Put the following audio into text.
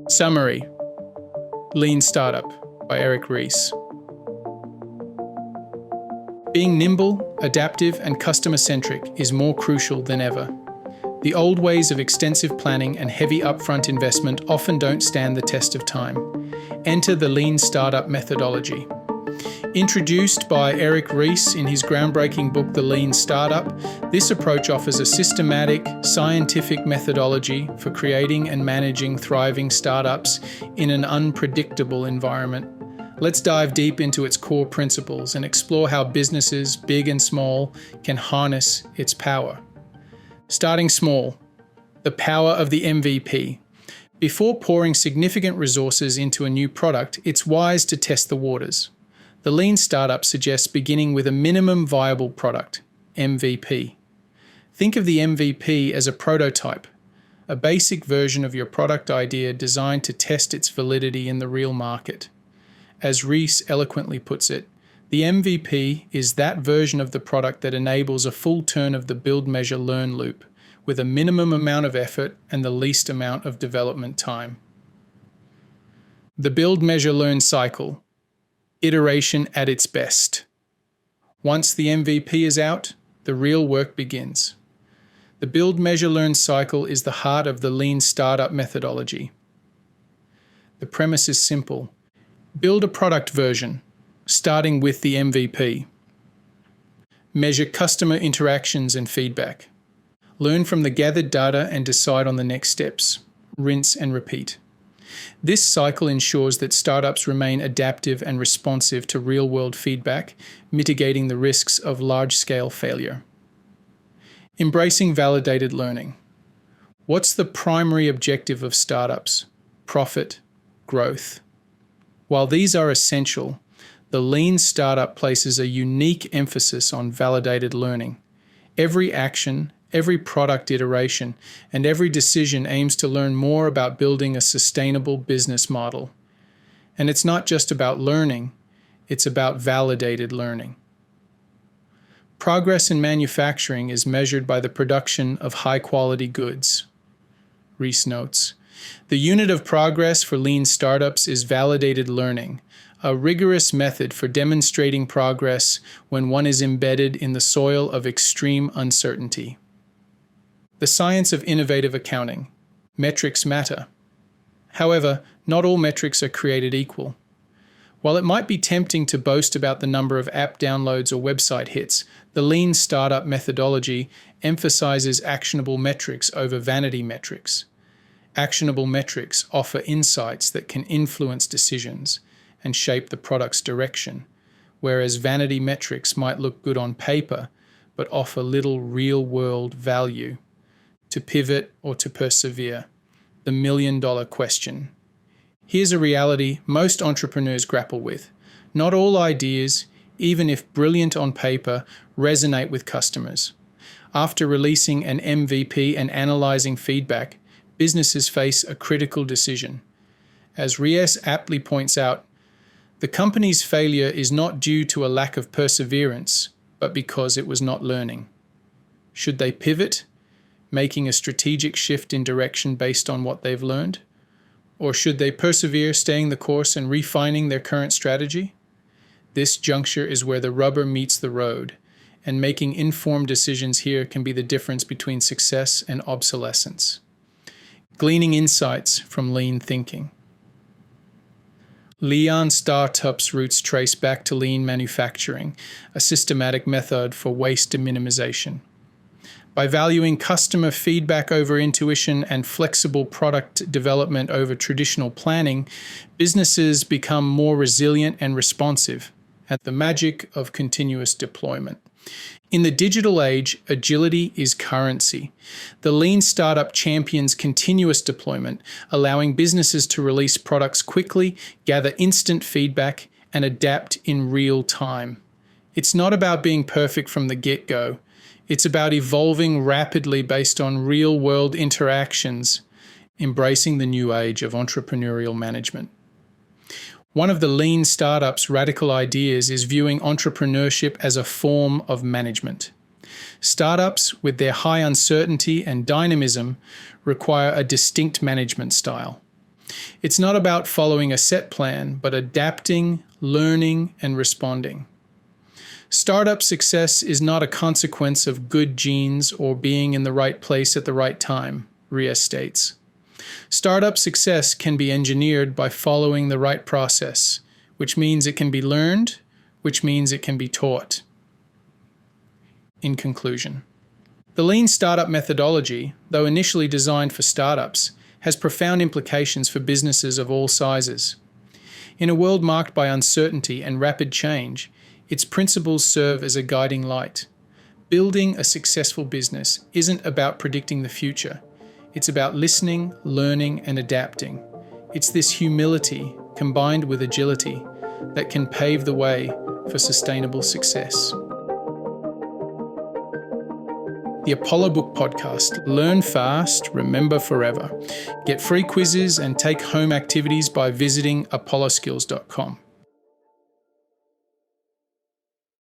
Summary: Lean Startup by Eric Ries. Being nimble, adaptive, and customer-centric is more crucial than ever. The old ways of extensive planning and heavy upfront investment often don't stand the test of time. Enter the Lean Startup methodology. Introduced by Eric Ries in his groundbreaking book, The Lean Startup, this approach offers a systematic, scientific methodology for creating and managing thriving startups in an unpredictable environment. Let's dive deep into its core principles and explore how businesses, big and small, can harness its power. Starting small, the power of the MVP. Before pouring significant resources into a new product, it's wise to test the waters. The Lean Startup suggests beginning with a minimum viable product, MVP. Think of the MVP as a prototype, a basic version of your product idea designed to test its validity in the real market. As Ries eloquently puts it, the MVP is that version of the product that enables a full turn of the build, measure, learn loop, with a minimum amount of effort and the least amount of development time. The build, measure, learn cycle. Iteration at its best. Once the MVP is out, the real work begins. The build, measure, learn cycle is the heart of the Lean Startup methodology. The premise is simple. Build a product version, starting with the MVP. Measure customer interactions and feedback. Learn from the gathered data and decide on the next steps. Rinse and repeat. This cycle ensures that startups remain adaptive and responsive to real-world feedback, mitigating the risks of large-scale failure. Embracing validated learning. What's the primary objective of startups? Profit, growth. While these are essential, the Lean Startup places a unique emphasis on validated learning. Every action, every product iteration, and every decision aims to learn more about building a sustainable business model. And it's not just about learning, it's about validated learning. Progress in manufacturing is measured by the production of high-quality goods. Ries notes, the unit of progress for lean startups is validated learning, a rigorous method for demonstrating progress when one is embedded in the soil of extreme uncertainty. The science of innovative accounting. Metrics matter. However, not all metrics are created equal. While it might be tempting to boast about the number of app downloads or website hits, the Lean Startup methodology emphasizes actionable metrics over vanity metrics. Actionable metrics offer insights that can influence decisions and shape the product's direction, whereas vanity metrics might look good on paper but offer little real-world value. To pivot or to persevere? The million-dollar question. Here's a reality most entrepreneurs grapple with. Not all ideas, even if brilliant on paper, resonate with customers. After releasing an MVP and analyzing feedback, businesses face a critical decision. As Ries aptly points out, the company's failure is not due to a lack of perseverance, but because it was not learning. Should they pivot, making a strategic shift in direction based on what they've learned? Or should they persevere, staying the course and refining their current strategy? This juncture is where the rubber meets the road, and making informed decisions here can be the difference between success and obsolescence. Gleaning insights from lean thinking. Lean Startup's roots trace back to lean manufacturing, a systematic method for waste minimization. By valuing customer feedback over intuition and flexible product development over traditional planning, businesses become more resilient and responsive at the magic of continuous deployment. In the digital age, agility is currency. The Lean Startup champions continuous deployment, allowing businesses to release products quickly, gather instant feedback, and adapt in real time. It's not about being perfect from the get-go. It's about evolving rapidly based on real-world interactions, embracing the new age of entrepreneurial management. One of the Lean Startup's radical ideas is viewing entrepreneurship as a form of management. Startups, with their high uncertainty and dynamism, require a distinct management style. It's not about following a set plan, but adapting, learning, and responding. Startup success is not a consequence of good genes or being in the right place at the right time, Ries states. Startup success can be engineered by following the right process, which means it can be learned, which means it can be taught. In conclusion, the lean startup methodology, though initially designed for startups, has profound implications for businesses of all sizes. In a world marked by uncertainty and rapid change, its principles serve as a guiding light. Building a successful business isn't about predicting the future. It's about listening, learning, and adapting. It's this humility, combined with agility, that can pave the way for sustainable success. The Apollo Book Podcast. Learn fast, remember forever. Get free quizzes and take home activities by visiting apolloskills.com.